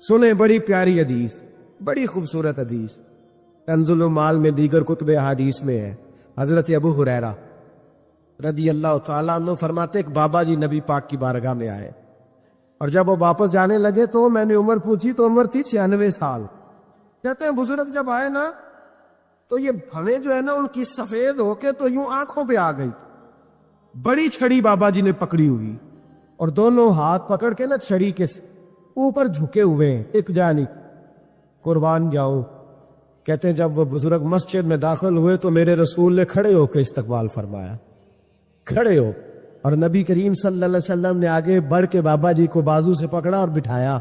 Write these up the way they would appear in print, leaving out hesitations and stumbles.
سنیں بڑی پیاری حدیث، بڑی خوبصورت حدیث، کنز المال میں دیگر کتب احادیث میں ہے۔ حضرت ابو ہریرہ رضی اللہ تعالیٰ عنہ فرماتے ایک بابا جی نبی پاک کی بارگاہ میں آئے، اور جب وہ واپس جانے لگے تو میں نے عمر پوچھی تو عمر تھی 96 سال۔ کہتے ہیں بزرگ جب آئے نا تو یہ بھویں جو ہے نا ان کی سفید ہو کے تو یوں آنکھوں پہ آ گئی، بڑی چھڑی بابا جی نے پکڑی ہوئی اور دونوں ہاتھ پکڑ کے نا چھڑی کے اوپر جھکے ہوئے ہیں، ایک جانی قربان جاؤں۔ کہتے ہیں جب وہ بزرگ مسجد میں داخل ہوئے تو میرے رسول نے کھڑے ہو کے استقبال فرمایا، کھڑے ہو، اور نبی کریم صلی اللہ علیہ وسلم نے آگے بڑھ کے بابا جی کو بازو سے پکڑا اور بٹھایا۔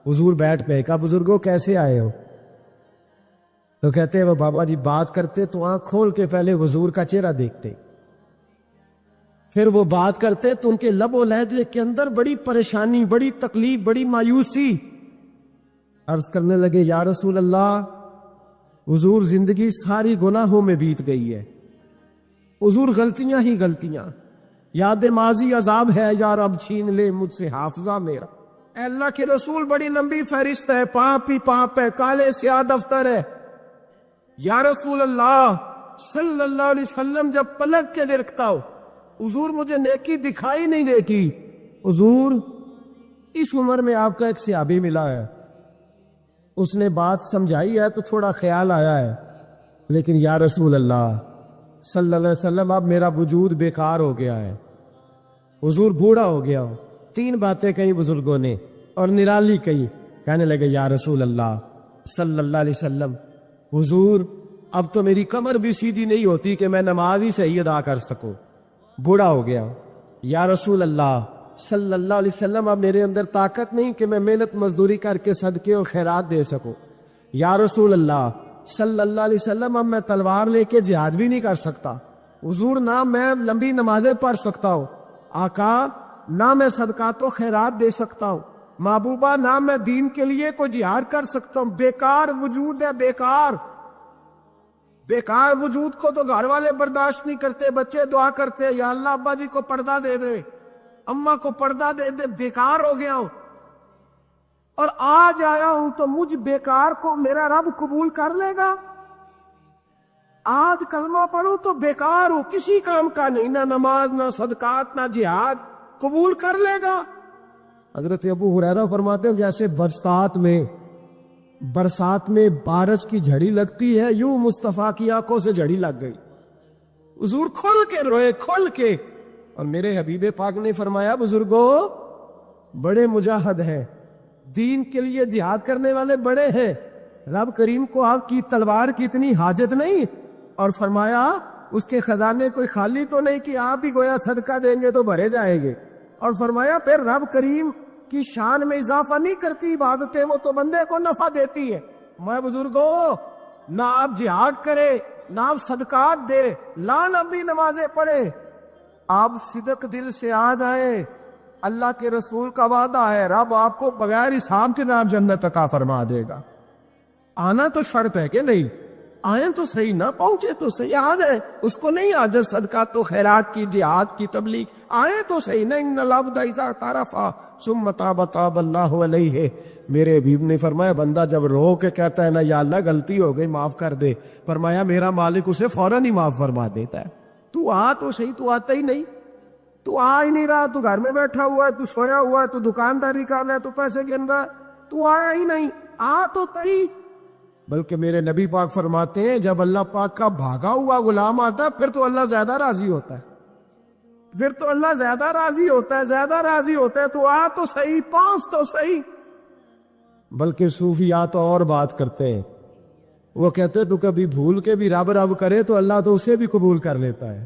حضور بیٹھ پہ، کہا بزرگوں کیسے آئے ہو؟ تو کہتے ہیں وہ بابا جی بات کرتے تو آنکھ کھول کے پہلے حضور کا چہرہ دیکھتے، پھر وہ بات کرتے تو ان کے لب و لہجے کے اندر بڑی پریشانی، بڑی تکلیف، بڑی مایوسی۔ عرض کرنے لگے یا رسول اللہ، حضور زندگی ساری گناہوں میں بیت گئی ہے، حضور غلطیاں ہی غلطیاں، یاد ماضی عذاب ہے، یا رب چھین لے مجھ سے حافظہ میرا۔ اے اللہ کے رسول بڑی لمبی فہرست ہے، پاپ ہی پاپ ہے، کالے سیاہ دفتر ہے۔ یا رسول اللہ صلی اللہ علیہ وسلم جب پلک کے دیکھتا ہو حضور مجھے نیکی دکھائی نہیں دیتی۔ حضور اس عمر میں آپ کا ایک صحابی ملا ہے، اس نے بات سمجھائی ہے تو تھوڑا خیال آیا ہے، لیکن یا رسول اللہ صلی اللہ علیہ وسلم اب میرا وجود بیکار ہو گیا ہے، حضور بوڑھا ہو گیا ہو۔ 3 باتیں کہیں بزرگوں نے اور نرالی کہی۔ کہنے لگے یا رسول اللہ صلی اللہ علیہ وسلم، حضور اب تو میری کمر بھی سیدھی نہیں ہوتی کہ میں نماز ہی صحیح ادا کر سکوں، بوڑھا ہو گیا ہوں۔ یا رسول اللہ صلی اللہ علیہ وسلم اب میرے اندر طاقت نہیں کہ میں محنت مزدوری کر کے صدقے اور خیرات دے سکوں۔ یا رسول اللہ صلی اللہ علیہ وسلم اب میں تلوار لے کے جہاد بھی نہیں کر سکتا، حضور نہ میں لمبی نمازیں پڑھ سکتا ہوں، آقا نہ میں صدقات و خیرات دے سکتا ہوں، محبوبہ نہ میں دین کے لیے کوئی جہاد کر سکتا ہوں، بیکار وجود ہے، بیکار بیکار وجود کو تو گھر والے برداشت نہیں کرتے، بچے دعا کرتے یا اللہ ابا جی کو پردہ دے دے، اماں کو پردہ دے دے، بیکار ہو گیا ہوں، اور آج آیا ہوں تو مجھ بیکار کو میرا رب قبول کر لے گا؟ آج کلمہ پڑھوں تو بیکار ہوں، کسی کام کا نہیں، نہ نماز نہ صدقات نہ جہاد، قبول کر لے گا؟ حضرت ابو ہریرہ فرماتے ہیں جیسے برسات میں بارش کی جھڑی لگتی ہے، یوں مصطفیٰ کی آنکھوں سے جھڑی لگ گئی، حضور کھل کے روئے، کھل کے۔ اور میرے حبیب پاک نے فرمایا بزرگوں بڑے مجاہد ہیں، دین کے لیے جہاد کرنے والے بڑے ہیں، رب کریم کو آپ کی تلوار کی اتنی حاجت نہیں، اور فرمایا اس کے خزانے کوئی خالی تو نہیں کہ آپ ہی گویا صدقہ دیں گے تو بھرے جائیں گے، اور فرمایا پھر رب کریم کی شان میں اضافہ نہیں کرتی عبادتیں، وہ تو بندے کو نفع دیتی ہے۔ میں بزرگوں نہ آپ جہاد کرے، نہ آپ صدقات دے، نہ لمبی نمازیں پڑھے، آپ صدق دل سے آ جائیں، اللہ کے رسول کا وعدہ ہے رب آپ کو بغیر حساب کے نام جنت عطا فرما دے گا۔ آنا تو شرط ہے کہ نہیں، آئیں تو صحیح، نہ پہنچے تو صحیح، آ جائیں، اس کو نہیں عاجز صدقات و خیرات کی، جہاد کی تبلیغ، آئیں تو صحیح، نہیں ان العبد اذا تعرفا ثم تاب تاب اللہ علیہ۔ میرے حبیب نے فرمایا بندہ جب رو کے کہتا ہے نا یا اللہ غلطی ہو گئی معاف کر دے، فرمایا میرا مالک اسے فوراً ہی معاف فرما دیتا ہے۔ تو آ تو صحیح، تو آتا ہی نہیں، تو آ ہی نہیں رہا، تو گھر میں بیٹھا ہوا ہے، تو سویا ہوا ہے، تو دکانداری کر رہا ہے، تو پیسے گن رہا ہے، تو آیا ہی نہیں، آ تو صحیح۔ بلکہ میرے نبی پاک فرماتے ہیں جب اللہ پاک کا بھاگا ہوا غلام آتا ہے پھر تو اللہ زیادہ راضی ہوتا ہے، پھر تو اللہ زیادہ راضی ہوتا ہے، زیادہ راضی ہوتا ہے، تو آ تو صحیح، پہنچ تو صحیح۔ بلکہ صوفیات اور بات کرتے ہیں، وہ کہتے تو کبھی بھول کے بھی رب رب کرے تو اللہ تو اسے بھی قبول کر لیتا ہے،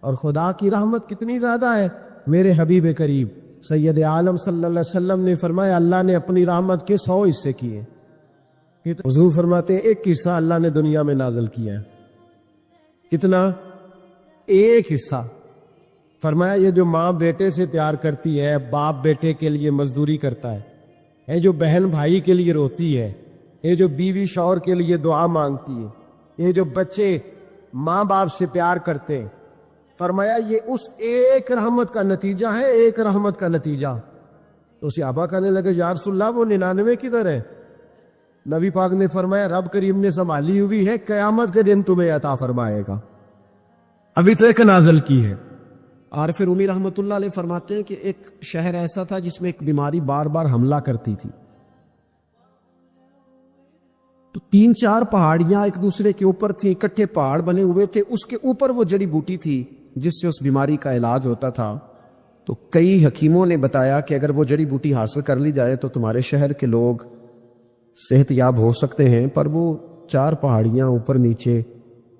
اور خدا کی رحمت کتنی زیادہ ہے۔ میرے حبیب کریم سید عالم صلی اللہ علیہ وسلم نے فرمایا اللہ نے اپنی رحمت کے 100 حصے کیے۔ حضور فرماتے ہیں ایک حصہ اللہ نے دنیا میں نازل کیا ہے، کتنا؟ ایک حصہ۔ فرمایا یہ جو ماں بیٹے سے پیار کرتی ہے، باپ بیٹے کے لیے مزدوری کرتا ہے، یہ جو بہن بھائی کے لیے روتی ہے، یہ جو بیوی شوہر کے لیے دعا مانگتی ہے، یہ جو بچے ماں باپ سے پیار کرتے ہیں، فرمایا یہ اس ایک رحمت کا نتیجہ ہے، ایک رحمت کا نتیجہ۔ تو صحابہ کہنے لگے یا رسول اللہ وہ 99 کدھر ہے؟ نبی پاک نے فرمایا رب کریم نے سنبھالی ہوئی ہے، قیامت کے دن تمہیں عطا فرمائے گا، ابھی تو ایک نازل کی ہے۔ عارف رومی رحمۃ اللہ علیہ فرماتے ہیں کہ ایک شہر ایسا تھا جس میں ایک بیماری بار بار حملہ کرتی تھی، تو 3-4 پہاڑیاں ایک دوسرے کے اوپر تھیں، اکٹھے پہاڑ بنے ہوئے تھے، اس کے اوپر وہ جڑی بوٹی تھی جس سے اس بیماری کا علاج ہوتا تھا۔ تو کئی حکیموں نے بتایا کہ اگر وہ جڑی بوٹی حاصل کر لی جائے تو تمہارے شہر کے لوگ صحت یاب ہو سکتے ہیں، پر وہ 4 پہاڑیاں اوپر نیچے،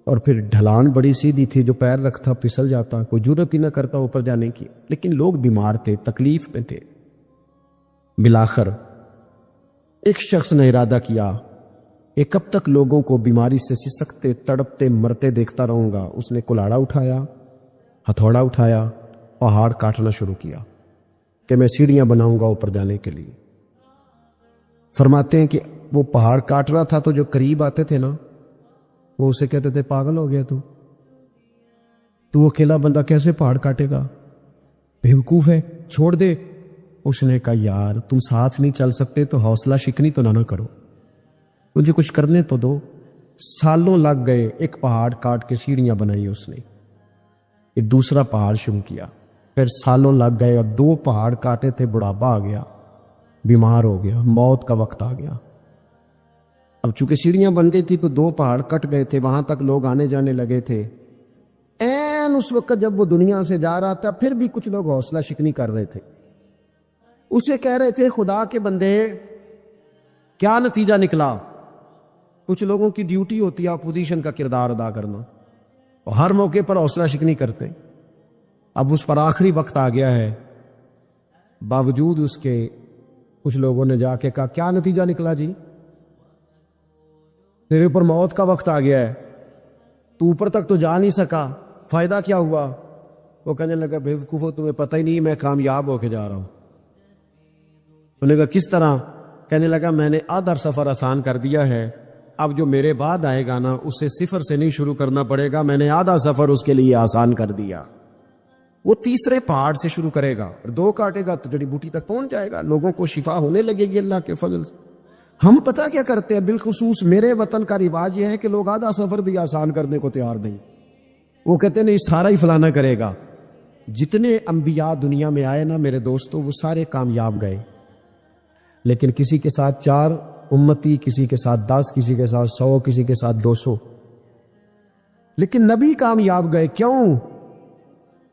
اور پھر ڈھلان بڑی سیدھی تھی، جو پیر رکھتا پھسل جاتا، کوئی جرت ہی نہ کرتا اوپر جانے کی، لیکن لوگ بیمار تھے، تکلیف میں تھے۔ بالآخر ایک شخص نے ارادہ کیا کہ کب تک لوگوں کو بیماری سے سسکتے تڑپتے مرتے دیکھتا رہوں گا۔ اس نے کلاڑا اٹھایا، ہتھوڑا اٹھایا، پہاڑ کاٹنا شروع کیا کہ میں سیڑھیاں بناؤں گا اوپر جانے کے لیے۔ فرماتے ہیں کہ وہ پہاڑ کاٹ رہا تھا تو جو قریب آتے تھے نا، وہ اسے کہتے تھے پاگل ہو گیا تو اکیلا بندہ کیسے پہاڑ کاٹے گا، بیوقوف ہے، چھوڑ دے۔ اس نے کہا یار تم ساتھ نہیں چل سکتے تو حوصلہ شکنی تو نہ کرو، مجھے کچھ کرنے تو دو۔ سالوں لگ گئے، ایک پہاڑ کاٹ کے سیڑھیاں بنائی اس نے، پھر دوسرا پہاڑ شروع کیا، پھر سالوں لگ گئے، اور 2 پہاڑ کاٹے تھے، بڑھاپا آ گیا، بیمار ہو گیا، موت کا وقت آ گیا۔ اب چونکہ سیڑھیاں بن گئی تھی تو 2 پہاڑ کٹ گئے تھے، وہاں تک لوگ آنے جانے لگے تھے۔ این اس وقت جب وہ دنیا سے جا رہا تھا، پھر بھی کچھ لوگ حوصلہ شکنی کر رہے تھے، اسے کہہ رہے تھے خدا کے بندے کیا نتیجہ نکلا۔ کچھ لوگوں کی ڈیوٹی ہوتی ہے اپوزیشن کا کردار ادا کرنا، اور ہر موقع پر حوصلہ شکنی کرتے۔ اب اس پر آخری وقت آ گیا ہے، باوجود اس کے کچھ لوگوں نے جا کے کہا کیا نتیجہ نکلا جی، تیرے اوپر موت کا وقت آ گیا ہے، تو اوپر تک تو جا نہیں سکا، فائدہ کیا ہوا؟ وہ کہنے لگا بیوقوفو تمہیں پتہ ہی نہیں میں کامیاب ہو کے جا رہا ہوں۔ انہوں نے کہا کس طرح؟ کہنے لگا میں نے آدھا سفر آسان کر دیا ہے، اب جو میرے بعد آئے گا نا اسے صفر سے نہیں شروع کرنا پڑے گا، میں نے آدھا سفر اس کے لیے آسان کر دیا۔ وہ تیسرے پہاڑ سے شروع کرے گا، 2 کاٹے گا تو جڑی بوٹی تک پہنچ جائے گا، لوگوں کو شفا ہونے لگے گی اللہ کے فضل سے۔ ہم پتہ کیا کرتے ہیں، بالخصوص میرے وطن کا رواج یہ ہے کہ لوگ آدھا سفر بھی آسان کرنے کو تیار نہیں، وہ کہتے ہیں نہیں سارا ہی فلانا کرے گا۔ جتنے انبیاء دنیا میں آئے نا میرے دوستو، وہ سارے کامیاب گئے، لیکن کسی کے ساتھ 4 امتی، کسی کے ساتھ 10، کسی کے ساتھ 100، کسی کے ساتھ 200، لیکن نبی کامیاب گئے۔ کیوں؟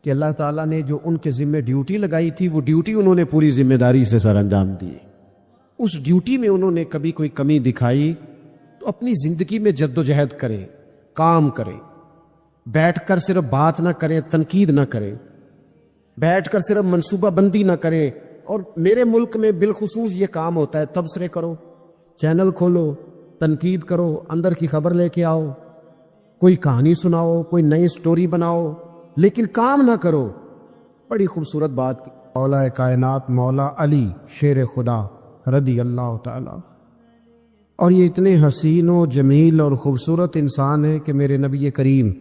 کہ اللہ تعالیٰ نے جو ان کے ذمہ ڈیوٹی لگائی تھی، وہ ڈیوٹی انہوں نے پوری ذمہ داری سے سر انجام دی۔ اس ڈیوٹی میں انہوں نے کبھی کوئی کمی دکھائی تو اپنی زندگی میں جد و جہد کریں، کام کریں، بیٹھ کر صرف بات نہ کریں، تنقید نہ کریں، بیٹھ کر صرف منصوبہ بندی نہ کریں۔ اور میرے ملک میں بالخصوص یہ کام ہوتا ہے، تبصرے کرو، چینل کھولو، تنقید کرو، اندر کی خبر لے کے آؤ، کوئی کہانی سناؤ، کوئی نئی سٹوری بناؤ، لیکن کام نہ کرو۔ بڑی خوبصورت بات کی مولا کائنات مولا علی شیر خدا رضی اللہ تعالی، اور یہ اتنے حسین و جمیل اور خوبصورت انسان ہے کہ میرے نبی کریم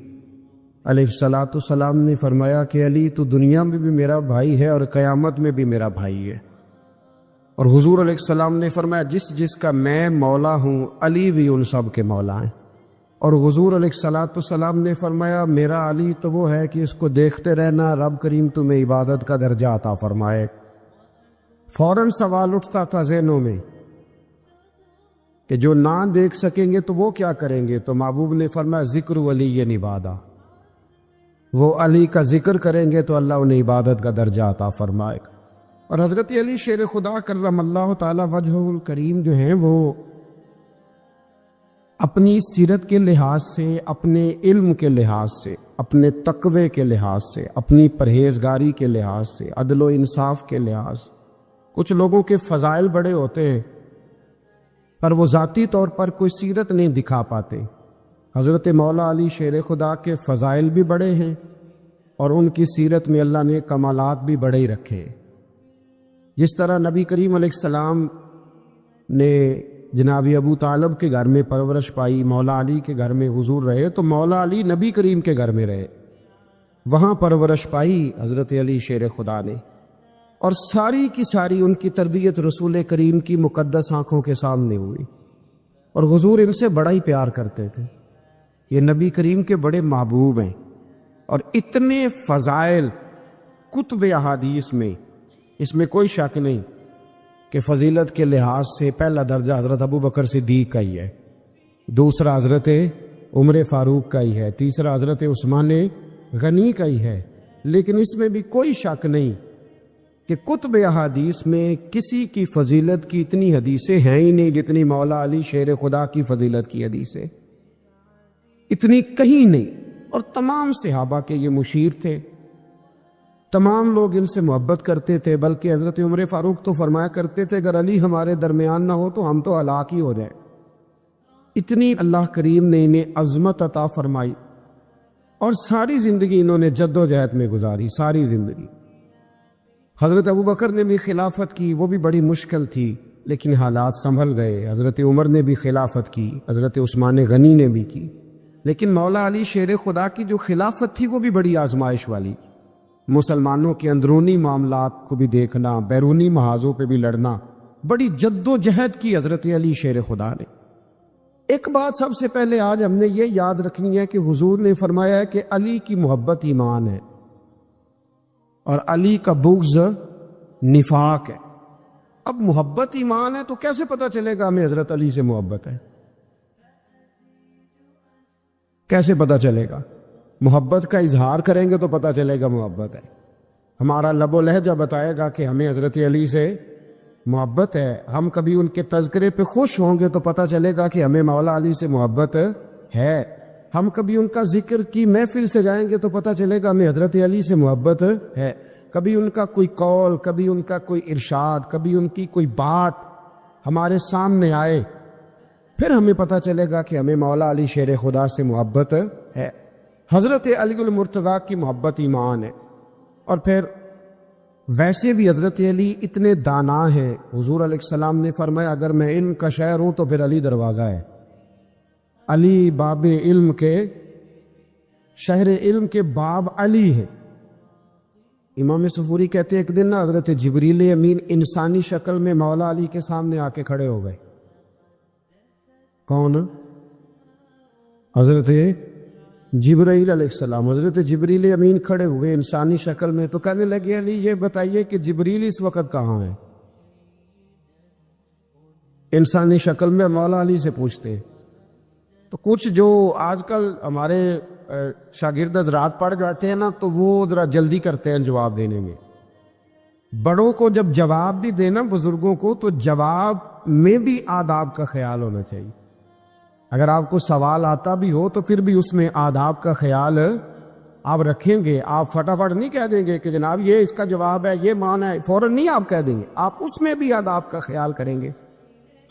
علیہ الصلاۃ والسلام نے فرمایا کہ علی تو دنیا میں بھی میرا بھائی ہے اور قیامت میں بھی میرا بھائی ہے۔ اور حضور علیہ السلام نے فرمایا جس کا میں مولا ہوں، علی بھی ان سب کے مولا ہیں۔ اور حضور علیہ الصلاۃ والسلام نے فرمایا میرا علی تو وہ ہے کہ اس کو دیکھتے رہنا، رب کریم تمہیں عبادت کا درجہ عطا فرمائے۔ فوراً سوال اٹھتا تھا ذہنوں میں کہ جو نہ دیکھ سکیں گے تو وہ کیا کریں گے؟ تو محبوب نے فرمایا ذکر ولی عبادہ، وہ علی کا ذکر کریں گے تو اللہ انہیں عبادت کا درجہ عطا فرمائے گا۔ اور حضرت علی شیر خدا کرم اللہ تعالی وجہہ الکریم جو ہیں، وہ اپنی سیرت کے لحاظ سے، اپنے علم کے لحاظ سے، اپنے تقوی کے لحاظ سے، اپنی پرہیزگاری کے لحاظ سے، عدل و انصاف کے لحاظ سے، کچھ لوگوں کے فضائل بڑے ہوتے ہیں پر وہ ذاتی طور پر کوئی سیرت نہیں دکھا پاتے۔ حضرت مولا علی شیر خدا کے فضائل بھی بڑے ہیں اور ان کی سیرت میں اللہ نے کمالات بھی بڑے ہی رکھے۔ جس طرح نبی کریم علیہ السلام نے جناب ابو طالب کے گھر میں پرورش پائی، مولا علی کے گھر میں حضور رہے، تو مولا علی نبی کریم کے گھر میں رہے، وہاں پرورش پائی حضرت علی شیر خدا نے۔ اور ساری کی ساری ان کی تربیت رسول کریم کی مقدس آنکھوں کے سامنے ہوئی، اور حضور ان سے بڑا ہی پیار کرتے تھے۔ یہ نبی کریم کے بڑے محبوب ہیں، اور اتنے فضائل کتب احادیث میں، اس میں کوئی شک نہیں کہ فضیلت کے لحاظ سے پہلا درجہ حضرت ابو بکر صدیق کا ہی ہے، دوسرا حضرت عمر فاروق کا ہی ہے، تیسرا حضرت عثمان غنی کا ہی ہے۔ لیکن اس میں بھی کوئی شک نہیں کہ کتب احادیث میں کسی کی فضیلت کی اتنی حدیثیں ہیں ہی نہیں جتنی مولا علی شیر خدا کی فضیلت کی حدیثیں، اتنی کہیں نہیں۔ اور تمام صحابہ کے یہ مشیر تھے، تمام لوگ ان سے محبت کرتے تھے، بلکہ حضرت عمر فاروق تو فرمایا کرتے تھے اگر علی ہمارے درمیان نہ ہو تو ہم تو ہلاک ہی ہو جائیں۔ اتنی اللہ کریم نے انہیں عظمت عطا فرمائی، اور ساری زندگی انہوں نے جد و جہد میں گزاری، ساری زندگی۔ حضرت ابو بکر نے بھی خلافت کی، وہ بھی بڑی مشکل تھی لیکن حالات سنبھل گئے۔ حضرت عمر نے بھی خلافت کی، حضرت عثمان غنی نے بھی کی، لیکن مولا علی شیر خدا کی جو خلافت تھی وہ بھی بڑی آزمائش والی تھی۔ مسلمانوں کے اندرونی معاملات کو بھی دیکھنا، بیرونی محاذوں پہ بھی لڑنا، بڑی جد و جہد کی حضرت علی شیر خدا نے۔ ایک بات سب سے پہلے آج ہم نے یہ یاد رکھنی ہے کہ حضور نے فرمایا ہے کہ علی کی محبت ایمان ہے، اور علی کا بغض نفاق ہے۔ اب محبت ایمان ہے تو کیسے پتہ چلے گا ہمیں حضرت علی سے محبت ہے؟ کیسے پتہ چلے گا؟ محبت کا اظہار کریں گے تو پتہ چلے گا محبت ہے۔ ہمارا لب و لہجہ بتائے گا کہ ہمیں حضرت علی سے محبت ہے۔ ہم کبھی ان کے تذکرے پہ خوش ہوں گے تو پتہ چلے گا کہ ہمیں مولا علی سے محبت ہے۔ ہم کبھی ان کا ذکر کی محفل سے جائیں گے تو پتہ چلے گا ہمیں حضرت علی سے محبت ہے۔ کبھی ان کا کوئی قول، کبھی ان کا کوئی ارشاد، کبھی ان کی کوئی بات ہمارے سامنے آئے، پھر ہمیں پتہ چلے گا کہ ہمیں مولا علی شیر خدا سے محبت ہے۔ حضرت علی المرتضیٰ کی محبت ایمان ہے۔ اور پھر ویسے بھی حضرت علی اتنے دانا ہیں، حضور علیہ السلام نے فرمایا اگر میں علم کا شہر ہوں تو پھر علی دروازہ ہے۔ علی باب علم کے، شہر علم کے باب علی ہے۔ امام صفوری کہتے ہیں ایک دن نا حضرت جبریل امین انسانی شکل میں مولا علی کے سامنے آ کے کھڑے ہو گئے۔ کون؟ حضرت جبرائیل علیہ السلام۔ حضرت جبریل امین کھڑے ہوئے انسانی شکل میں، تو کہنے لگے علی یہ بتائیے کہ جبریل اس وقت کہاں ہے؟ انسانی شکل میں مولا علی سے پوچھتے۔ تو کچھ جو آج کل ہمارے شاگرد حضرات پڑھ جاتے ہیں نا تو وہ ذرا جلدی کرتے ہیں جواب دینے میں۔ بڑوں کو جب جواب بھی دینا بزرگوں کو تو جواب میں بھی آداب کا خیال ہونا چاہیے۔ اگر آپ کو سوال آتا بھی ہو تو پھر بھی اس میں آداب کا خیال آپ رکھیں گے۔ آپ فٹافٹ نہیں کہہ دیں گے کہ جناب یہ اس کا جواب ہے، یہ معنی ہے، فوراً نہیں آپ کہہ دیں گے، آپ اس میں بھی آداب کا خیال کریں گے۔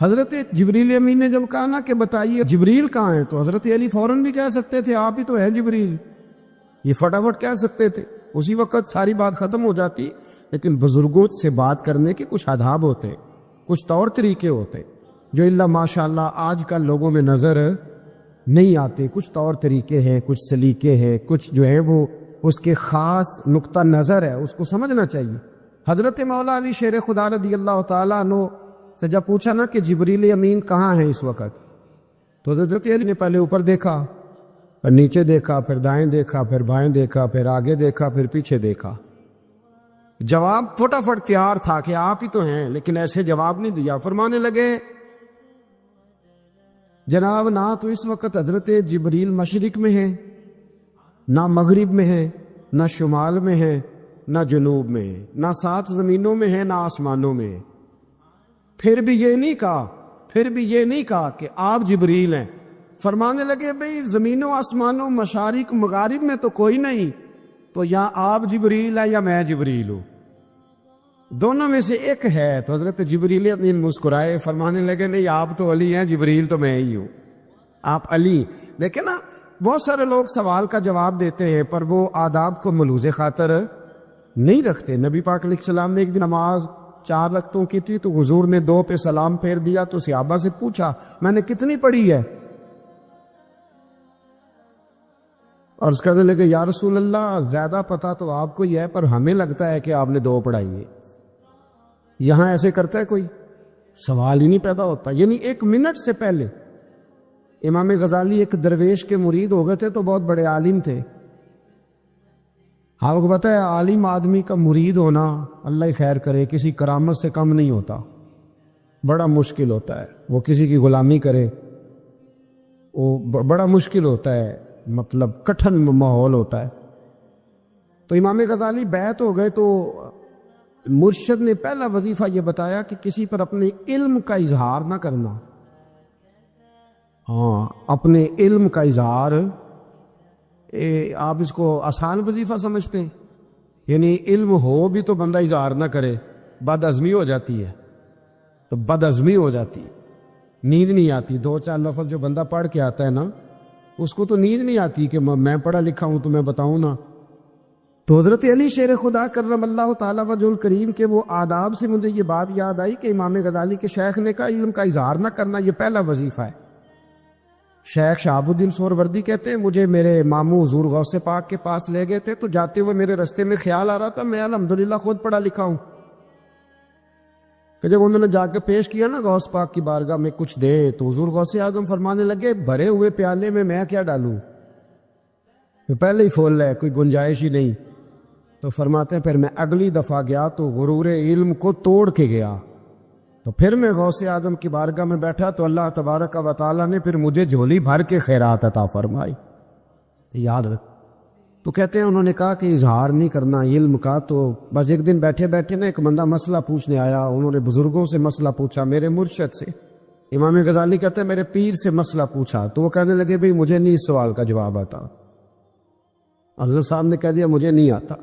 حضرت جبریل امین نے جب کہا نا کہ بتائیے جبریل کہاں ہیں، تو حضرت علی فوراً بھی کہہ سکتے تھے آپ ہی تو ہے جبریل، یہ فٹافٹ کہہ سکتے تھے، اسی وقت ساری بات ختم ہو جاتی۔ لیکن بزرگوں سے بات کرنے کے کچھ آداب ہوتے، کچھ طور طریقے ہوتے جو اللہ ماشاءاللہ آج کل لوگوں میں نظر نہیں آتے۔ کچھ طور طریقے ہیں، کچھ سلیقے ہیں، کچھ جو ہے وہ اس کے خاص نقطہ نظر ہے، اس کو سمجھنا چاہیے۔ حضرت مولا علی شیر خدا رضی اللہ تعالیٰ عنہ سے جب پوچھا نا کہ جبریل امین کہاں ہیں اس وقت، تو حضرت علی نے پہلے اوپر دیکھا، پھر نیچے دیکھا، پھر دائیں دیکھا، پھر بائیں دیکھا، پھر آگے دیکھا، پھر پیچھے دیکھا۔ جواب فٹافٹ تیار تھا کہ آپ ہی تو ہیں، لیکن ایسے جواب نہیں دیا۔ فرمانے لگے جناب نہ تو اس وقت حضرت جبریل مشرق میں ہیں، نہ مغرب میں ہیں، نہ شمال میں ہیں، نہ جنوب میں ہیں، نہ 7 زمینوں میں ہیں، نہ آسمانوں میں ہیں۔ پھر بھی یہ نہیں کہا کہ آپ جبریل ہیں۔ فرمانے لگے بھئی زمینوں آسمانوں مشارق مغارب میں تو کوئی نہیں، تو یا آپ جبریل ہے یا میں جبریل ہوں، دونوں میں سے ایک ہے۔ تو حضرت جبریل امین مسکرائے، فرمانے لگے نہیں آپ تو علی ہیں، جبریل تو میں ہی ہوں، آپ علی۔ دیکھیں نا بہت سارے لوگ سوال کا جواب دیتے ہیں پر وہ آداب کو ملحوظ خاطر نہیں رکھتے۔ نبی پاک علیہ السلام نے ایک دن نماز 4 رکعتوں کی تھی تو حضور نے 2 پہ سلام پھیر دیا، تو صحابہ سے پوچھا میں نے کتنی پڑھی ہے؟ اور اس کہنے لگے یا رسول اللہ زیادہ پتہ تو آپ کو ہی ہے پر ہمیں لگتا ہے کہ آپ نے 2 پڑھائی ہے۔ یہاں ایسے کرتا ہے کوئی؟ سوال ہی نہیں پیدا ہوتا. یعنی 1 منٹ سے پہلے امام غزالی ایک درویش کے مرید ہو گئے تھے تو بہت بڑے عالم تھے. آپ کو پتہ ہے عالم آدمی کا مرید ہونا اللہ ہی خیر کرے کسی کرامت سے کم نہیں ہوتا. بڑا مشکل ہوتا ہے وہ کسی کی غلامی کرے, وہ بڑا مشکل ہوتا ہے, مطلب کٹھن ماحول ہوتا ہے. تو امام غزالی بیعت ہو گئے تو مرشد نے پہلا وظیفہ یہ بتایا کہ کسی پر اپنے علم کا اظہار نہ کرنا. ہاں, اپنے علم کا اظہار, آپ اس کو آسان وظیفہ سمجھتے ہیں؟ یعنی علم ہو بھی تو بندہ اظہار نہ کرے, بد عزمی ہو جاتی ہے. تو بد عزمی ہو جاتی ہے, نیند نہیں آتی. 2-4 لفظ جو بندہ پڑھ کے آتا ہے نا, اس کو تو نیند نہیں آتی کہ میں پڑھا لکھا ہوں تو میں بتاؤں نا. تو حضرت علی شیر خدا کرم اللہ تعالیٰ وجہ الکریم کے وہ آداب سے مجھے یہ بات یاد آئی کہ امام غزالی کے شیخ نے کہا علم کا اظہار نہ کرنا یہ پہلا وظیفہ ہے. شیخ شہاب الدین سہروردی کہتے ہیں مجھے میرے ماموں حضور غوث پاک کے پاس لے گئے تھے تو جاتے ہوئے میرے رستے میں خیال آ رہا تھا میں الحمدللہ خود پڑھا لکھا ہوں, کہ جب انہوں نے جا کے پیش کیا نا غوث پاک کی بارگاہ میں کچھ دے تو حضور غوث اعظم فرمانے لگے بھرے ہوئے پیالے میں کیا ڈالوں, پہلے ہی فول ہے, کوئی گنجائش ہی نہیں. تو فرماتے ہیں پھر میں اگلی دفعہ گیا تو غرور علم کو توڑ کے گیا, تو پھر میں غوث اعظم کی بارگاہ میں بیٹھا تو اللہ تبارک و تعالیٰ نے پھر مجھے جھولی بھر کے خیرات عطا فرمائی. یاد رکھ. تو کہتے ہیں انہوں نے کہا کہ اظہار نہیں کرنا علم کا. تو بس ایک دن بیٹھے بیٹھے نا ایک بندہ مسئلہ پوچھنے آیا, انہوں نے بزرگوں سے مسئلہ پوچھا, میرے مرشد سے. امام غزالی کہتے ہیں میرے پیر سے مسئلہ پوچھا تو وہ کہنے لگے بھئی مجھے نہیں اس سوال کا جواب آتا. حضرت صاحب نے کہہ دیا مجھے نہیں آتا.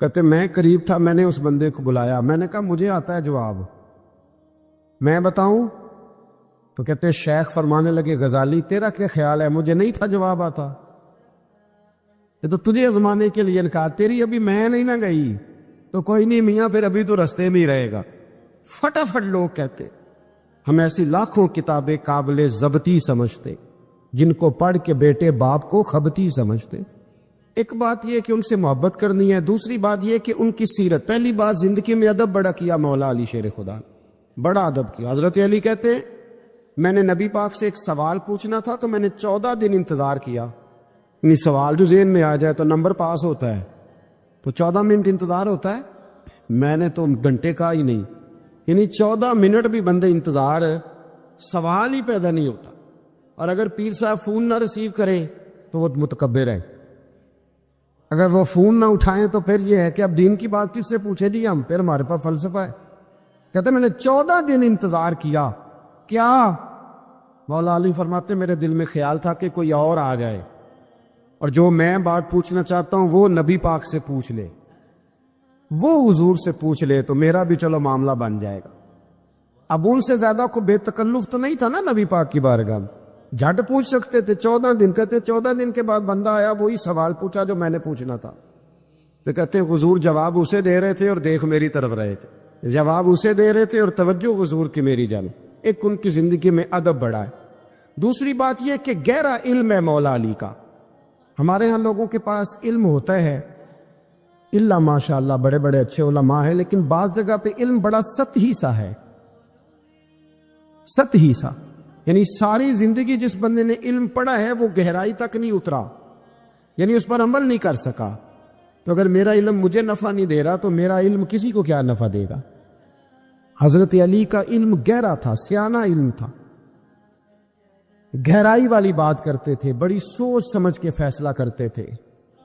کہتے میں قریب تھا, میں نے اس بندے کو بلایا, میں نے کہا مجھے آتا ہے جواب, میں بتاؤں؟ تو کہتے شیخ فرمانے لگے غزالی تیرا کیا خیال ہے, مجھے نہیں تھا جواب آتا, یہ تو تجھے آزمانے کے لیے کہا, تیری ابھی میں نہیں نہ گئی تو کوئی نہیں میاں پھر ابھی تو رستے میں ہی رہے گا. فٹافٹ لوگ کہتے ہم ایسی لاکھوں کتابیں قابل ضبطی سمجھتے جن کو پڑھ کے بیٹے باپ کو خبتی سمجھتے. ایک بات یہ کہ ان سے محبت کرنی ہے, دوسری بات یہ کہ ان کی سیرت. پہلی بات زندگی میں ادب بڑا کیا مولا علی شیر خدا, بڑا ادب کیا. حضرت علی کہتے ہیں میں نے نبی پاک سے ایک سوال پوچھنا تھا تو میں نے 14 دن انتظار کیا. یعنی سوال جو ذہن میں آ جائے تو نمبر پاس ہوتا ہے, تو 14 منٹ انتظار ہوتا ہے, میں نے تو گھنٹے کا ہی نہیں. یعنی 14 منٹ بھی بندے انتظار, سوال ہی پیدا نہیں ہوتا. اور اگر پیر صاحب فون نہ ریسیو کرے تو وہ متکبر ہے, اگر وہ فون نہ اٹھائیں تو پھر یہ ہے کہ اب دین کی بات کس سے پوچھے جی ہم, پھر ہمارے پاس فلسفہ ہے. کہتے میں نے 14 دن انتظار کیا. کیا؟ مولا علی فرماتے میرے دل میں خیال تھا کہ کوئی اور آ جائے اور جو میں بات پوچھنا چاہتا ہوں وہ نبی پاک سے پوچھ لے, وہ حضور سے پوچھ لے تو میرا بھی چلو معاملہ بن جائے گا. اب ان سے زیادہ کو بے تکلف تو نہیں تھا نا نبی پاک کی بارگاہ, جھٹ پوچھ سکتے تھے. 14 دن کہتے 14 دن کے بعد بندہ آیا, وہی سوال پوچھا جو میں نے پوچھنا تھا. تو کہتے حضور جواب اسے دے رہے تھے اور دیکھ میری طرف رہے تھے, جواب اسے دے رہے تھے اور توجہ حضور کی میری جانب. ایک ان کی زندگی میں ادب بڑا ہے. دوسری بات یہ کہ گہرا علم ہے مولا علی کا. ہمارے ہاں لوگوں کے پاس علم ہوتا ہے اللہ ماشاء اللہ بڑے بڑے اچھے علماء ہیں, لیکن بعض جگہ پہ علم بڑا سطحی سا ہے, سطحی سا. یعنی ساری زندگی جس بندے نے علم پڑھا ہے وہ گہرائی تک نہیں اترا, یعنی اس پر عمل نہیں کر سکا. تو اگر میرا علم مجھے نفع نہیں دے رہا تو میرا علم کسی کو کیا نفع دے گا. حضرت علی کا علم گہرا تھا, سیانہ علم تھا, گہرائی والی بات کرتے تھے, بڑی سوچ سمجھ کے فیصلہ کرتے تھے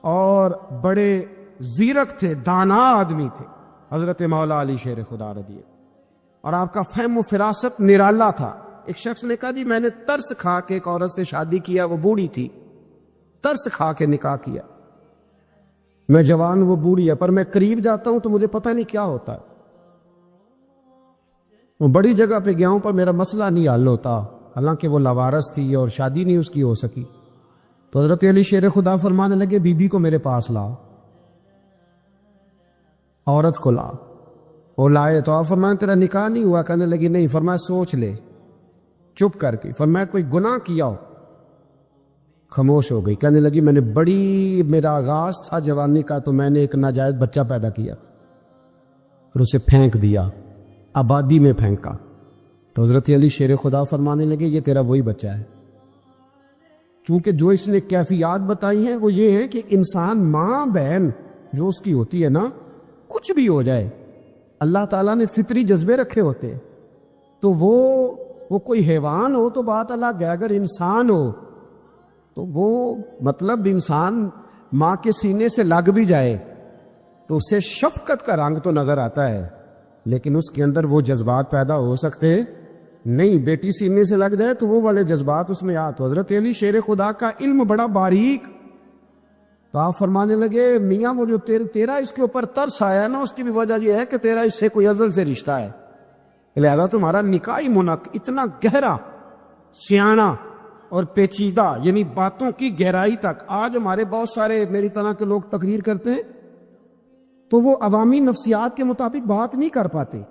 اور بڑے زیرک تھے, دانا آدمی تھے حضرت مولا علی شیر خدا رضی. اور آپ کا فہم و فراست نرالا تھا. ایک شخص نے کہا جی میں نے ترس کھا کے ایک عورت سے شادی کیا, وہ بوڑھی تھی, ترس کھا کے نکاح کیا. میں جوان, وہ بوڑھی ہے, پر میں قریب جاتا ہوں تو مجھے پتہ نہیں کیا ہوتا ہے. وہ بڑی جگہ پہ گیا ہوں پر میرا مسئلہ نہیں حل ہوتا, حالانکہ وہ لاوارث تھی اور شادی نہیں اس کی ہو سکی. تو حضرت علی شیر خدا فرمانے لگے بی بی کو میرے پاس لا, عورت کو لا. وہ لائے تو آپ فرمایا تیرا نکاح نہیں ہوا؟ کہنے لگی نہیں. فرمایا سوچ لے, چپ کر کے. فرمایا کوئی گناہ کیا ہو؟ خاموش ہو گئی. کہنے لگی میں نے میرا آغاز تھا جوانی کا تو میں نے ایک ناجائز بچہ پیدا کیا اور اسے پھینک دیا. آبادی میں پھینکا. تو حضرت علی شیر خدا فرمانے لگے یہ تیرا وہی بچہ ہے. چونکہ جو اس نے کیفیات بتائی ہیں وہ یہ ہے کہ انسان ماں بہن جو اس کی ہوتی ہے نا، کچھ بھی ہو جائے، اللہ تعالیٰ نے فطری جذبے رکھے ہوتے ہیں. تو وہ کوئی حیوان ہو تو بات الگ ہے، اگر انسان ہو تو وہ مطلب انسان ماں کے سینے سے لگ بھی جائے تو اسے شفقت کا رنگ تو نظر آتا ہے، لیکن اس کے اندر وہ جذبات پیدا ہو سکتے نہیں. بیٹی سینے سے لگ جائے تو وہ والے جذبات اس میں تو حضرت علی شیر خدا کا علم بڑا باریک. تو آپ فرمانے لگے میاں وہ جو تیرا اس کے اوپر ترس آیا نا، اس کی بھی وجہ یہ ہے کہ تیرا اس سے کوئی ازل سے رشتہ ہے، لہذا تمہارا نکاحی منق اتنا گہرا، سیاںا اور پیچیدہ، یعنی باتوں کی گہرائی تک. آج ہمارے بہت سارے میری طرح کے لوگ تقریر کرتے ہیں تو وہ عوامی نفسیات کے مطابق بات نہیں کر پاتے،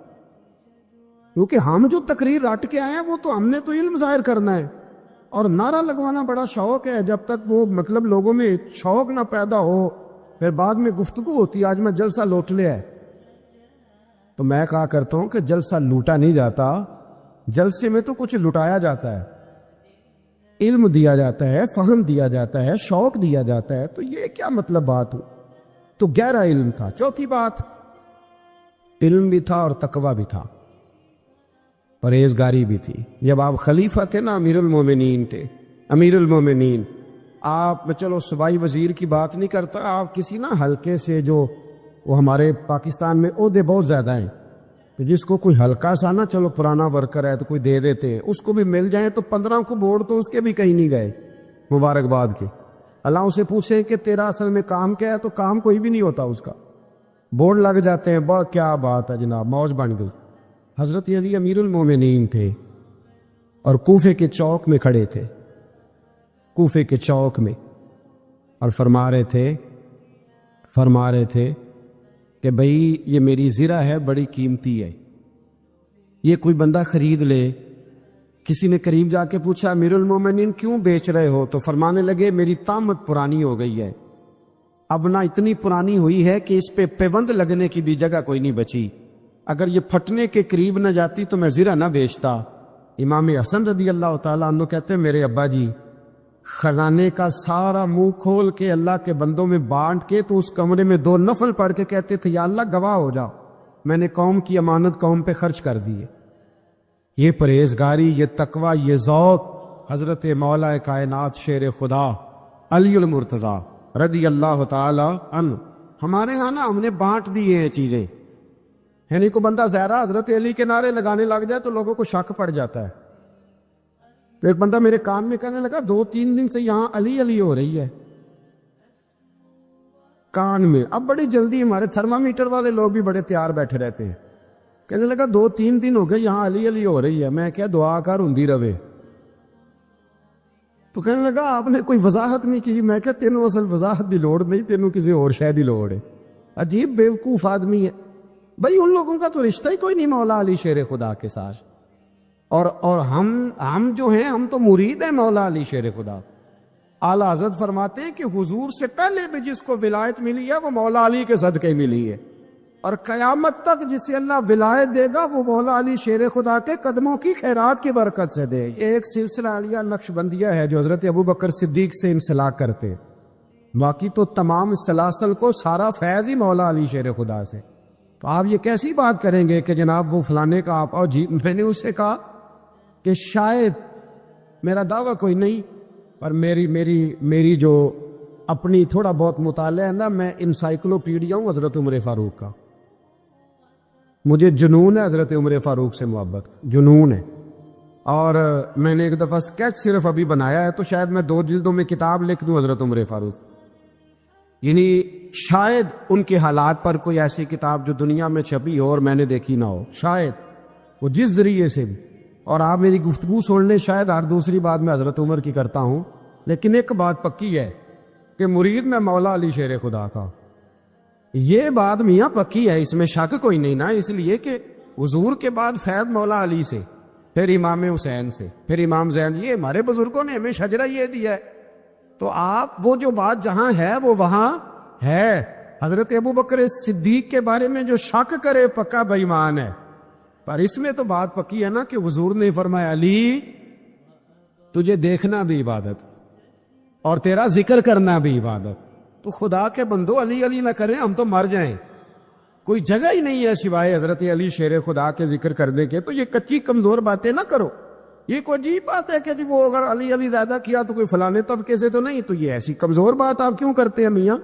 کیونکہ ہم جو تقریر رٹ کے آئے ہیں وہ تو ہم نے تو علم ظاہر کرنا ہے، اور نعرہ لگوانا بڑا شوق ہے. جب تک وہ مطلب لوگوں میں شوق نہ پیدا ہو پھر بعد میں گفتگو ہوتی ہے. آج میں جلسہ لوٹ لیا ہے، تو میں کہا کرتا ہوں کہ جلسہ لوٹا نہیں جاتا، جلسے میں تو کچھ لٹایا جاتا ہے، علم دیا جاتا ہے، فہم دیا جاتا ہے، شوق دیا جاتا ہے. تو یہ کیا مطلب بات ہو؟ تو گہرا علم تھا. چوتھی بات، علم بھی تھا اور تقوی بھی تھا، پرہیزگاری بھی تھی. جب آپ خلیفہ تھے نا، امیر المومنین تھے، امیر المومنین، آپ چلو صوبائی وزیر کی بات نہیں کرتا، آپ کسی نا حلقے سے، جو وہ ہمارے پاکستان میں عہدے بہت زیادہ ہیں، تو جس کو کوئی ہلکا سا نا، چلو پرانا ورکر ہے تو کوئی دے دیتے، اس کو بھی مل جائیں تو 15 کو بورڈ تو اس کے بھی کہیں نہیں گئے مبارکباد کے. اللہ اسے پوچھے کہ تیرا اصل میں کام کیا ہے، تو کام کوئی بھی نہیں ہوتا اس کا، بورڈ لگ جاتے ہیں. بہت کیا بات ہے جناب، موج بن گئی. حضرت علی امیر المومنین تھے اور کوفے کے چوک میں کھڑے تھے، کوفے کے چوک میں، اور فرما رہے تھے کہ بھئی یہ میری زرہ ہے، بڑی قیمتی ہے، یہ کوئی بندہ خرید لے. کسی نے قریب جا کے پوچھا امیر المومنین کیوں بیچ رہے ہو؟ تو فرمانے لگے میری طامت پرانی ہو گئی ہے، اب نہ اتنی پرانی ہوئی ہے کہ اس پہ پیوند لگنے کی بھی جگہ کوئی نہیں بچی، اگر یہ پھٹنے کے قریب نہ جاتی تو میں زرہ نہ بیچتا. امام حسن رضی اللہ تعالیٰ عنہ کہتے ہیں میرے ابا جی خزانے کا سارا منہ کھول کے اللہ کے بندوں میں بانٹ کے تو اس کمرے میں 2 نفل پڑھ کے کہتے تھے یا اللہ گواہ ہو جاؤ، میں نے قوم کی امانت قوم پہ خرچ کر دی ہے. یہ پرہیزگاری، یہ تقوی، یہ ذوق حضرت مولا کائنات شیر خدا علی المرتضیٰ رضی اللہ تعالی عنہ. ہمارے ہاں نا ہم نے بانٹ دی ہیں چیزیں، یعنی کو بندہ زہرا حضرت علی کے نعرے لگانے لگ جائے تو لوگوں کو شک پڑ جاتا ہے. تو ایک بندہ میرے کان میں کہنے لگا 2-3 دن سے یہاں علی علی ہو رہی ہے کان میں. اب بڑی جلدی ہمارے تھرمامیٹر والے لوگ بھی بڑے تیار بیٹھے رہتے ہیں. کہنے لگا 2-3 دن ہو گئے یہاں علی علی ہو رہی ہے. میں کیا دعا کر ہوندی رہے. تو کہنے لگا آپ نے کوئی وضاحت نہیں کی. میں کیا تینوں اصل وضاحت دی لوڑ نہیں، تینوں کسی اور شے دی لوڑ ہے. عجیب بیوقوف آدمی ہے بھائی. ان لوگوں کا تو رشتہ ہی کوئی نہیں مولا علی شیر خدا کے ساتھ، اور ہم جو ہیں ہم تو مرید ہیں مولا علی شیر خدا. اعلیٰ حضرت فرماتے ہیں کہ حضور سے پہلے بھی جس کو ولایت ملی ہے وہ مولا علی کے صدقے ملی ہے، اور قیامت تک جسے اللہ ولایت دے گا وہ مولا علی شیر خدا کے قدموں کی خیرات کی برکت سے دے. یہ ایک سلسلہ علیہ نقشبندیہ ہے جو حضرت ابو بکر صدیق سے انسلاک کرتے، باقی تو تمام سلاسل کو سارا فیض ہی مولا علی شیر خدا سے. تو آپ یہ کیسی بات کریں گے کہ جناب وہ فلانے کا آپ اور جی. میں نے اسے کہا کہ شاید میرا دعویٰ کوئی نہیں، پر میری جو اپنی تھوڑا بہت مطالعہ ہے نا، میں انسائکلوپیڈیا ہوں حضرت عمر فاروق کا. مجھے جنون ہے حضرت عمر فاروق سے محبت، جنون ہے. اور میں نے ایک دفعہ اسکیچ صرف ابھی بنایا ہے، تو شاید میں 2 جلدوں میں کتاب لکھ دوں حضرت عمر فاروق. یعنی شاید ان کے حالات پر کوئی ایسی کتاب جو دنیا میں چھپی ہو اور میں نے دیکھی نہ ہو، شاید وہ جس ذریعے سے بھی. اور آپ میری گفتگو سن لیں، شاید ہر دوسری بات میں حضرت عمر کی کرتا ہوں، لیکن ایک بات پکی ہے کہ مرید میں مولا علی شیر خدا کا. یہ بات میاں پکی ہے، اس میں شک کوئی نہیں نا. اس لیے کہ حضور کے بعد فیض مولا علی سے، پھر امام حسین سے، پھر امام زین. یہ ہمارے بزرگوں نے ہمیں شجرہ یہ دیا ہے. تو آپ وہ جو بات جہاں ہے وہ وہاں ہے. حضرت ابو بکر صدیق کے بارے میں جو شک کرے پکا بے ایمان ہے. پر اس میں تو بات پکی ہے نا کہ حضور نے فرمایا علی تجھے دیکھنا بھی عبادت اور تیرا ذکر کرنا بھی عبادت. تو خدا کے بندو علی علی نہ کریں, ہم تو مر جائیں. کوئی جگہ ہی نہیں ہے سوائے حضرت علی شیر خدا کے ذکر کرنے کے. تو یہ کچی کمزور باتیں نہ کرو. یہ کوئی عجیب بات ہے کہ جی وہ اگر علی علی زیادہ کیا تو کوئی فلانے طبقے سے تو نہیں, تو یہ ایسی کمزور بات آپ کیوں کرتے ہیں میاں؟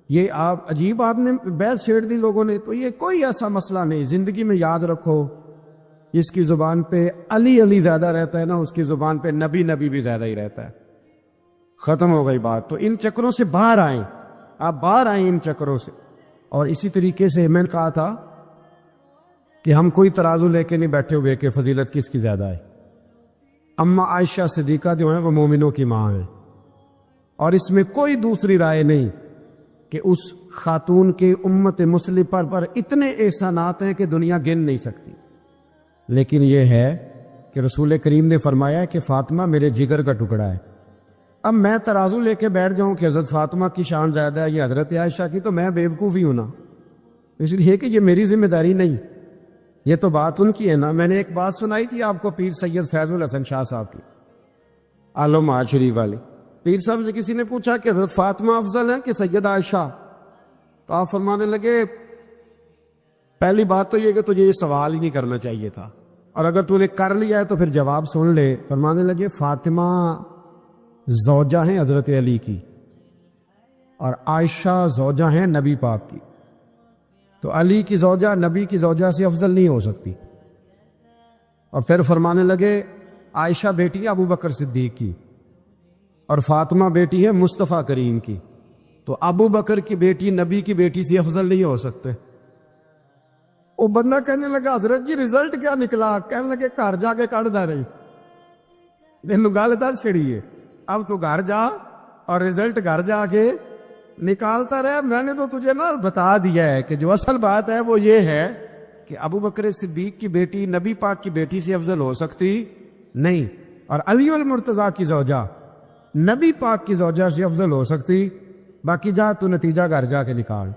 یہ آپ عجیب آپ نے بحث چھیڑ دی لوگوں نے. تو یہ کوئی ایسا مسئلہ نہیں. زندگی میں یاد رکھو, جس کی زبان پہ علی علی زیادہ رہتا ہے نا, اس کی زبان پہ نبی نبی بھی زیادہ ہی رہتا ہے. ختم ہو گئی بات. تو ان چکروں سے باہر آئیں, آپ باہر آئیں ان چکروں سے. اور اسی طریقے سے میں نے کہا تھا کہ ہم کوئی ترازو لے کے نہیں بیٹھے ہوئے کہ فضیلت کس کی زیادہ ہے. اما عائشہ صدیقہ جو ہیں وہ مومنوں کی ماں ہیں, اور اس میں کوئی دوسری رائے نہیں کہ اس خاتون کے امت مسلمہ پر اتنے احسانات ہیں کہ دنیا گن نہیں سکتی. لیکن یہ ہے کہ رسول کریم نے فرمایا کہ فاطمہ میرے جگر کا ٹکڑا ہے. اب میں ترازو لے کے بیٹھ جاؤں کہ حضرت فاطمہ کی شان زیادہ ہے یا حضرت عائشہ کی, تو میں بیوقوفی ہوں نا. اس لیے کہ یہ میری ذمہ داری نہیں, یہ تو بات ان کی ہے نا. میں نے ایک بات سنائی تھی آپ کو پیر سید فیض الحسن شاہ صاحب کی, عالم آج شریف والی. پیر صاحب سے کسی نے پوچھا کہ حضرت فاطمہ افضل ہے کہ سید عائشہ, تو آپ فرمانے لگے پہلی بات تو یہ کہ تجھے یہ سوال ہی نہیں کرنا چاہیے تھا, اور اگر تو نے کر لیا ہے تو پھر جواب سن لے. فرمانے لگے فاطمہ زوجہ ہیں حضرت علی کی, اور عائشہ زوجہ ہیں نبی پاک کی. تو علی کی زوجہ نبی کی زوجہ سے افضل نہیں ہو سکتی. اور پھر فرمانے لگے عائشہ بیٹی ہے ابو بکر صدیق کی, اور فاطمہ بیٹی ہے مصطفیٰ کریم کی. تو ابو بکر کی بیٹی نبی کی بیٹی سے افضل نہیں ہو سکتے. وہ بندہ کہنے لگا حضرت جی رزلٹ کیا نکلا؟ کہنے لگے گھر جا کے کڑ دا رہی. گل دس چھڑی ہے, اب تو گھر جا اور رزلٹ گھر جا کے نکالتا رہے. میں نے تو تجھے نا بتا دیا ہے کہ جو اصل بات ہے وہ یہ ہے کہ ابو بکر صدیق کی بیٹی نبی پاک کی بیٹی سے افضل ہو سکتی نہیں, اور علی المرتضیٰ کی زوجہ نبی پاک کی زوجہ سے افضل ہو سکتی. باقی جا تو نتیجہ گھر جا کے نکال,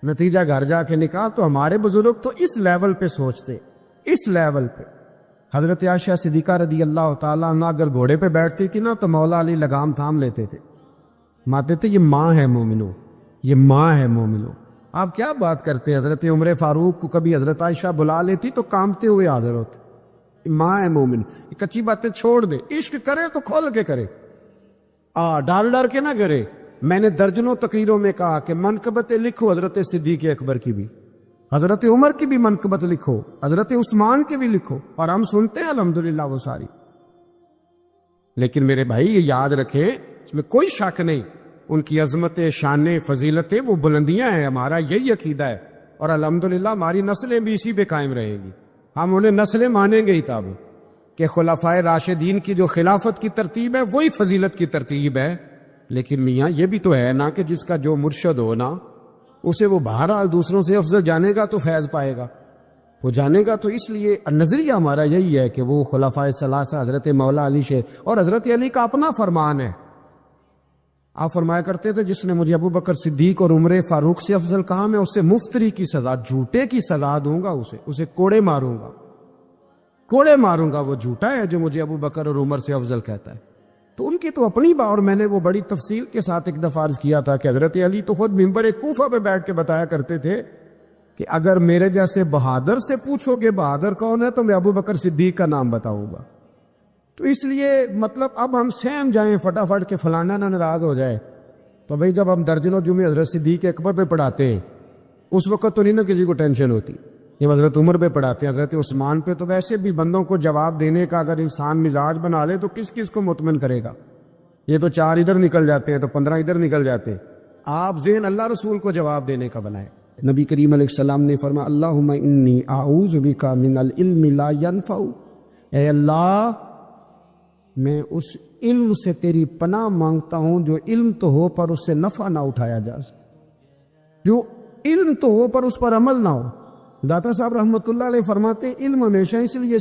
نتیجہ گھر جا کے نکال. تو ہمارے بزرگ تو اس لیول پہ سوچتے, اس لیول پہ. حضرت عائشہ صدیقہ رضی اللہ تعالیٰ عنہ اگر گھوڑے پہ بیٹھتی تھی نا تو مولا علی لگام تھام لیتے تھے, ماتے تھے یہ ماں ہے مومنو, یہ ماں ہے مومنو. آپ کیا بات کرتے؟ حضرت عمر فاروق کو کبھی حضرت عائشہ بلا لیتی تو کامتے ہوئے حاضر ہوتے. ماں ہے مومن. یہ کچی باتیں چھوڑ دے, عشق کرے تو کھول کے کرے, ڈر ڈر کے نہ کرے. میں نے درجنوں تقریروں میں کہا کہ منقبتیں لکھو حضرت صدیق اکبر کی بھی, حضرت عمر کی بھی منقبت لکھو, حضرت عثمان کی بھی لکھو, اور ہم سنتے ہیں الحمدللہ وہ ساری. لیکن میرے بھائی یہ یاد رکھیں, اس میں کوئی شک نہیں, ان کی عظمتیں, شانیں, فضیلتیں وہ بلندیاں ہیں. ہمارا یہی عقیدہ ہے, اور الحمدللہ ہماری نسلیں بھی اسی پہ قائم رہیں گی. ہم انہیں نسلیں مانیں گے ہی تب کہ خلفائے راشدین کی جو خلافت کی ترتیب ہے وہی فضیلت کی ترتیب ہے. لیکن میاں یہ بھی تو ہے نا کہ جس کا جو مرشد ہو نا, اسے وہ بہرحال دوسروں سے افضل جانے گا تو فیض پائے گا, وہ جانے گا. تو اس لیے نظریہ ہمارا یہی ہے کہ وہ خلفائے ثلاثہ حضرت مولا علی سے, اور حضرت علی کا اپنا فرمان ہے. آپ فرمایا کرتے تھے جس نے مجھے ابو بکر صدیق اور عمر فاروق سے افضل کہا میں اسے مفتری کی سزا, جھوٹے کی سزا دوں گا, اسے کوڑے ماروں گا, کوڑے ماروں گا. وہ جھوٹا ہے جو مجھے ابو بکر اور عمر سے افضل کہتا ہے. تو ان کی تو اپنی بات, اور میں نے وہ بڑی تفصیل کے ساتھ ایک دفعہ عرض کیا تھا کہ حضرت علی تو خود ممبر کوفہ پہ بیٹھ کے بتایا کرتے تھے کہ اگر میرے جیسے بہادر سے پوچھو کہ بہادر کون ہے تو میں ابو بکر صدیق کا نام بتاؤں گا. تو اس لیے مطلب اب ہم سہم جائیں فٹافٹ کہ فلانا نہ ناراض ہو جائے. تو بھئی جب ہم درجنوں جمعے حضرت صدیق اکبر پہ پڑھاتے ہیں اس وقت تو نہیں نا کسی کو ٹینشن ہوتی. جب حضرت عمر پہ پڑھاتے ہیں, حضرت عثمان پہ, تو ویسے بھی بندوں کو جواب دینے کا اگر انسان مزاج بنا لے تو کس کس کو مطمئن کرے گا. یہ تو 4 ادھر نکل جاتے ہیں تو 15 ادھر نکل جاتے ہیں. آپ ذہن اللہ رسول کو جواب دینے کا بنائے. نبی کریم علیہ السلام نے فرمایا اللہم انی اعوذ بک من العلم لا ینفع, اے اللہ میں اس علم سے تیری پناہ مانگتا ہوں جو علم تو ہو پر اس سے نفع نہ اٹھایا جا سکے, جو علم تو ہو پر اس پر عمل نہ ہو. داتا صاحب رحمۃ اللہ علیہ فرماتے ہیں علم ہمیشہ اس لیے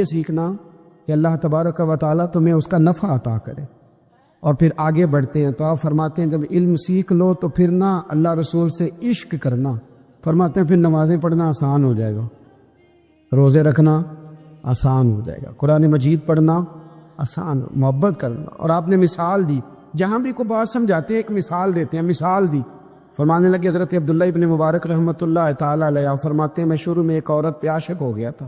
سیکھنا کہ اللہ تبارک و تعالیٰ تمہیں اس کا نفع عطا کرے. اور پھر آگے بڑھتے ہیں تو آپ فرماتے ہیں جب علم سیکھ لو تو پھر نہ اللہ رسول سے عشق کرنا, فرماتے ہیں پھر نمازیں پڑھنا آسان ہو جائے گا، روزے رکھنا آسان ہو جائے گا، قرآن مجید پڑھنا آسان، محبت کرنا۔ اور آپ نے مثال دی، جہاں بھی کوئی بات سمجھاتے ہیں ایک مثال دیتے ہیں، مثال دی۔ فرمانے لگے حضرت عبداللہ ابن مبارک رحمۃ اللہ تعالیٰ علیہ، فرماتے ہیں میں شروع میں ایک عورت پہ عاشق ہو گیا تھا،